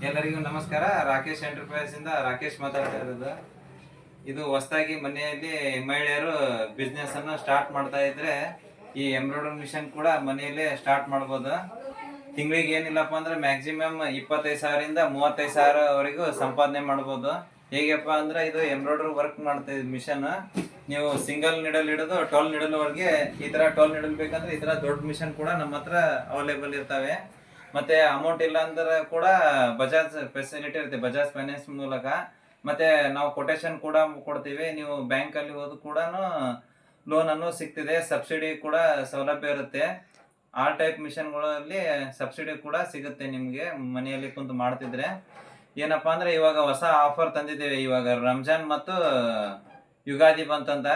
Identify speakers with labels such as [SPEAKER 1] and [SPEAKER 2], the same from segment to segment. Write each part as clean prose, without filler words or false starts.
[SPEAKER 1] ಎಲ್ಲರಿಗೂ ನಮಸ್ಕಾರ. ರಾಕೇಶ್ ಎಂಟರ್ಪ್ರೈಸ್ ಇಂದ ರಾಕೇಶ್ ಮಾತಾಡ್ತಾ ಇರೋದು. ಇದು ಹೊಸದಾಗಿ ಮನೆಯಲ್ಲಿ ಮಹಿಳೆಯರು ಬಿಸ್ನೆಸ್ ಅನ್ನು ಸ್ಟಾರ್ಟ್ ಮಾಡ್ತಾ ಇದ್ರೆ ಈ ಎಂಬ್ರಾಯ್ಡರಿ ಮಿಷನ್ ಕೂಡ ಮನೆಯಲ್ಲೇ ಸ್ಟಾರ್ಟ್ ಮಾಡ್ಬೋದು. ತಿಂಗಳಿಗೆ ಏನಿಲ್ಲಪ್ಪ ಅಂದ್ರೆ ಮ್ಯಾಕ್ಸಿಮಮ್ 25,000 35,000ವರೆಗೂ ಸಂಪಾದನೆ ಮಾಡ್ಬೋದು. ಹೇಗಪ್ಪ ಅಂದ್ರೆ ಇದು ಎಂಬ್ರಾಯ್ಡರಿ ವರ್ಕ್ ಮಾಡ್ತಾ ಇದೆ ಮಿಷನ್. ನೀವು ಸಿಂಗಲ್ ನಿಡಲ್ ಹಿಡಿದು 12 ನಿಡಲ್ವರೆಗೆ ಈ ತರ 12 ನಿಡಲ್ ಬೇಕಂದ್ರೆ ಈ ತರ ದೊಡ್ಡ ಮಿಷನ್ ಕೂಡ ನಮ್ಮ ಹತ್ರ ಅವೈಲೇಬಲ್ ಇರ್ತವೆ. ಮತ್ತೆ ಅಮೌಂಟ್ ಇಲ್ಲ ಅಂದ್ರೆ ಕೂಡ ಬಜಾಜ್ ಫೆಸಿಲಿಟಿ ಇರುತ್ತೆ, ಬಜಾಜ್ ಫೈನಾನ್ಸ್ ಮೂಲಕ. ಮತ್ತೆ ನಾವು ಕೊಟೇಶನ್ ಕೂಡ ಕೊಡ್ತೀವಿ. ನೀವು ಬ್ಯಾಂಕ್ ಅಲ್ಲಿ ಹೋದ್ರು ಕೂಡ ಲೋನ್ ಅನ್ನು ಸಿಗ್ತಿದೆ, ಸಬ್ಸಿಡಿ ಕೂಡ ಸೌಲಭ್ಯ ಇರುತ್ತೆ. ಆಲ್ ಟೈಪ್ ಮಿಷನ್ಗಳಲ್ಲಿ ಸಬ್ಸಿಡಿ ಕೂಡ ಸಿಗುತ್ತೆ ನಿಮಗೆ ಮನೆಯಲ್ಲಿ ಕುಂತು ಮಾಡ್ತಿದ್ರೆ. ಏನಪ್ಪಾ ಅಂದ್ರೆ ಇವಾಗ ಹೊಸ ಆಫರ್ ತಂದಿದ್ದೇವೆ. ಇವಾಗ ರಂಜಾನ್ ಮತ್ತು ಯುಗಾದಿ ಬಂತಂತ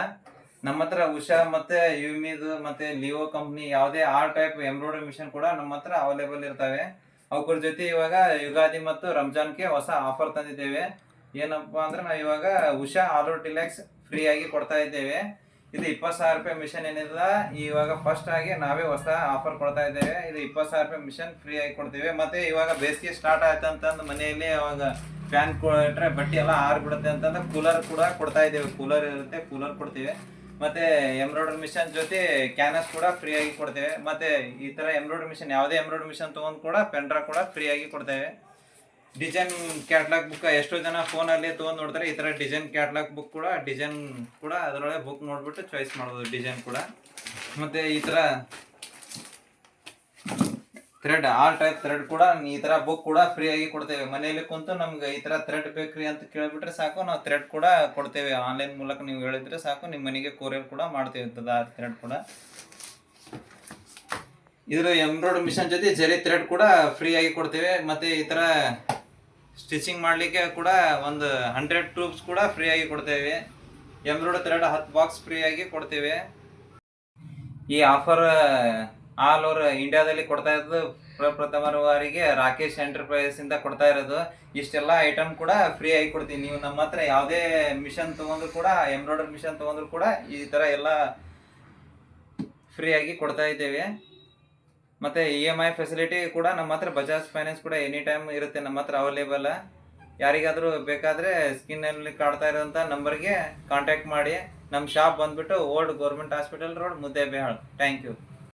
[SPEAKER 1] ನಮ್ಮ ಹತ್ರ ಉಷಾ ಮತ್ತೆ ಯುಮಿದು ಮತ್ತೆ ಲಿವೋ ಕಂಪ್ನಿ ಯಾವುದೇ ಆಲ್ ಟೈಪ್ ಎಂಬ್ರಾಯ್ಡರಿ ಮಿಷನ್ ಕೂಡ ನಮ್ಮ ಹತ್ರ ಅವೈಲೇಬಲ್ ಇರ್ತವೆ. ಅವ್ರ ಜೊತೆ ಇವಾಗ ಯುಗಾದಿ ಮತ್ತು ರಂಜಾನ್ಗೆ ಹೊಸ ಆಫರ್ ತಂದಿದ್ದೇವೆ. ಏನಪ್ಪಾ ಅಂದ್ರೆ ನಾವು ಇವಾಗ ಉಷಾ ಆಲೋ ಟಿಲೆಕ್ಸ್ ಫ್ರೀ ಆಗಿ ಕೊಡ್ತಾ ಇದ್ದೇವೆ. ಇದು 20,000 ರೂಪಾಯಿ ಮಿಷನ್ ಏನಿಲ್ಲ, ಇವಾಗ ಫಸ್ಟ್ ಆಗಿ ನಾವೇ ಹೊಸ ಆಫರ್ ಕೊಡ್ತಾ ಇದ್ದೇವೆ. ಇದು 20,000 ರೂಪಾಯಿ ಮಿಷನ್ ಫ್ರೀ ಆಗಿ ಕೊಡ್ತೇವೆ. ಮತ್ತೆ ಇವಾಗ ಬೇಸಿಗೆ ಸ್ಟಾರ್ಟ್ ಆಯ್ತು ಅಂತಂದು ಮನೆಯಲ್ಲಿ ಅವಾಗ ಫ್ಯಾನ್ ಕೊಟ್ರೆ ಬಟ್ಟೆ ಎಲ್ಲ ಆರ್ಬಿಡುತ್ತೆ ಅಂತಂದ್ರೆ ಕೂಲರ್ ಕೂಡ ಕೊಡ್ತಾ ಇದ್ದೇವೆ. ಕೂಲರ್ ಇರುತ್ತೆ, ಕೂಲರ್ ಕೊಡ್ತೀವಿ. ಮತ್ತೆ ಎಂಬ್ರಾಯ್ಡರಿ ಮಿಷನ್ ಜೊತೆ ಕ್ಯಾನಸ್ ಕೂಡ ಫ್ರೀ ಆಗಿ ಕೊಡ್ತೇವೆ. ಮತ್ತೆ ಈ ತರ ಎಂಬ್ರಾಯ್ಡರಿ ಮಿಷನ್ ಯಾವುದೇ ಎಂಬ್ರಾಯ್ಡರಿ ಮಿಷನ್ ತಗೊಂಡ್ ಕೂಡ ಪೆಂಡ್ರಾ ಕೂಡ ಫ್ರೀ ಆಗಿ ಕೊಡ್ತೇವೆ. ಡಿಸೈನ್ ಕ್ಯಾಟ್ಲಾಗ್ ಬುಕ್ ಎಷ್ಟೋ ಜನ ಫೋನಲ್ಲಿ ತೊಗೊಂಡು ನೋಡ್ತಾರೆ. ಈ ತರ ಡಿಸೈನ್ ಕ್ಯಾಟ್ಲಾಗ್ ಬುಕ್ ಕೂಡ ಡಿಸೈನ್ ಕೂಡ ಅದರೊಳಗೆ ಬುಕ್ ನೋಡ್ಬಿಟ್ಟು ಚಾಯ್ಸ್ ಮಾಡ್ಬೋದು ಡಿಸೈನ್ ಕೂಡ. ಮತ್ತೆ ಈ ತರ ಥ್ರೆಡ್ ಆಲ್ ಟೈಪ್ ಥ್ರೆಡ್ ಕೂಡ ಈ ತರ ಬುಕ್ ಕೂಡ ಫ್ರೀ ಆಗಿ ಕೊಡ್ತೇವೆ. ಮನೆಯಲ್ಲಿ ಕುಂತು ನಮ್ಗೆ ಈ ತರ ಥ್ರೆಡ್ ಬೇಕ್ರಿ ಅಂತ ಕೇಳ್ಬಿಟ್ರೆ ಸಾಕು, ನಾವು ಥ್ರೆಡ್ ಕೂಡ ಕೊಡ್ತೇವೆ. ಆನ್ಲೈನ್ ಮೂಲಕ ನೀವು ಹೇಳಿದ್ರೆ ಸಾಕು, ನಿಮ್ಮ ಮನೆಗೆ ಕೊರಿಯರ್ ಕೂಡ ಮಾಡ್ತೇವೆ ಆ ಥ್ರೆಡ್ ಕೂಡ. ಇದ್ರ ಎಂಬ್ರಾಯ್ಡರಿ ಮಿಷನ್ ಜೊತೆ ಜರಿ ಥ್ರೆಡ್ ಕೂಡ ಫ್ರೀ ಆಗಿ ಕೊಡ್ತೇವೆ. ಮತ್ತೆ ಈ ತರ ಸ್ಟಿಚಿಂಗ್ ಮಾಡಲಿಕ್ಕೆ ಕೂಡ ಒಂದು 100 ಟ್ಯೂಬ್ಸ್ ಕೂಡ ಫ್ರೀ ಆಗಿ ಕೊಡ್ತೇವೆ. ಎಂಬ್ರಾಯ್ಡರಿ ಥ್ರೆಡ್ 10 ಬಾಕ್ಸ್ ಫ್ರೀ ಆಗಿ ಕೊಡ್ತೇವೆ. ಈ ಆಫರ್ ಆಲ್ ಓವರ್ ಇಂಡಿಯಾದಲ್ಲಿ ಕೊಡ್ತಾ ಇರೋದು ಪ್ರಪ್ರಥಮವಾರಿಗೆ ರಾಕೇಶ್ ಎಂಟರ್ಪ್ರೈಸ್ ಇಂದ ಕೊಡ್ತಾ ಇರೋದು. ಇಷ್ಟೆಲ್ಲ ಐಟಮ್ ಕೂಡ ಫ್ರೀ ಆಗಿ ಕೊಡ್ತೀವಿ. ನೀವು ನಮ್ಮ ಹತ್ರ ಯಾವುದೇ ಮಿಷನ್ ತಗೊಂಡ್ರು ಕೂಡ, ಎಂಬ್ರಾಯ್ಡರಿ ಮಿಷನ್ ತಗೊಂಡ್ರು ಕೂಡ ಈ ತರ ಎಲ್ಲ ಫ್ರೀ ಆಗಿ ಕೊಡ್ತಾ ಇದ್ದೇವೆ. ಮತ್ತೆ EMI ಫೆಸಿಲಿಟಿ ಕೂಡ ನಮ್ಮ ಹತ್ರ ಬಜಾಜ್ ಫೈನಾನ್ಸ್ ಕೂಡ ಎನಿ ಟೈಮ್ ಇರುತ್ತೆ ನಮ್ಮ ಹತ್ರ ಅವೈಲೇಬಲ್. ಯಾರಿಗಾದ್ರೂ ಬೇಕಾದ್ರೆ ಸ್ಕ್ರೀನಲ್ಲಿ ಕಾಡ್ತಾ ಇರೋಂಥ ನಂಬರ್ಗೆ ಕಾಂಟ್ಯಾಕ್ಟ್ ಮಾಡಿ. ನಮ್ಮ ಶಾಪ್ ಬಂದ್ಬಿಟ್ಟು old government hospital road, Muddebihal. Thank you.